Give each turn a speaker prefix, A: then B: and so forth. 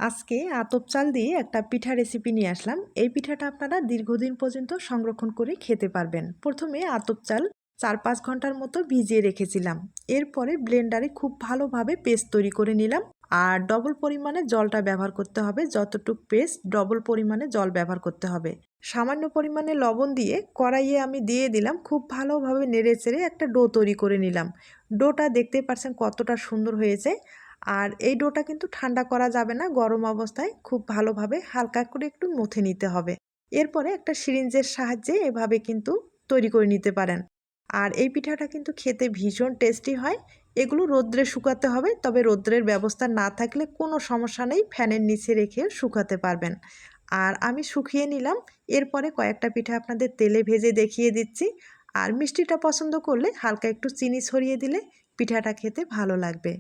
A: আজকে আতপ চাল দিয়ে একটা পিঠা রেসিপি নিয়ে আসলাম। এই পিঠাটা আপনারা দীর্ঘদিন পর্যন্ত সংরক্ষণ করে খেতে পারবেন। প্রথমে আতপ চাল 4-5 ঘন্টার মতো ভিজিয়ে রেখেছিলাম। এরপরে ব্লেন্ডারে খুব ভালোভাবে পেস্ট তৈরি করে নিলাম। আর ডবল পরিমাণে জলটা ব্যবহার করতে হবে। যতটুক পেস্ট ডবল পরিমাণে জল ব্যবহার করতে হবে। সামান্য পরিমাণে লবণ দিয়ে কড়াইয়ে আমি দিয়ে দিলাম। খুব ভালোভাবে নেড়ে চেড়ে একটা ডো তৈরি করে নিলাম। ডোটা দেখতে পাচ্ছেন কতটা সুন্দর হয়েছে। আর এই ডোটা কিন্তু ঠান্ডা করা যাবে না, গরম অবস্থায় খুব ভালোভাবে হালকা করে একটু মথে নিতে হবে। এরপরে একটা সিরিঞ্জের সাহায্যে এভাবে কিন্তু তৈরি করে নিতে পারেন। আর এই পিঠাটা কিন্তু খেতে ভীষণ টেস্টি হয়। এগুলো রোদ্রে শুকাতে হবে, তবে রোদ্রের ব্যবস্থা না থাকলে কোনো সমস্যা নেই, ফ্যানের নিচে রেখে শুকাতে পারবেন। আর আমি শুকিয়ে নিলাম। এরপরে কয়েকটা পিঠা আপনাদের তেলে ভেজে দেখিয়ে দিচ্ছি। আর মিষ্টিটা পছন্দ করলে হালকা একটু চিনি ছড়িয়ে দিলে পিঠাটা খেতে ভালো লাগবে।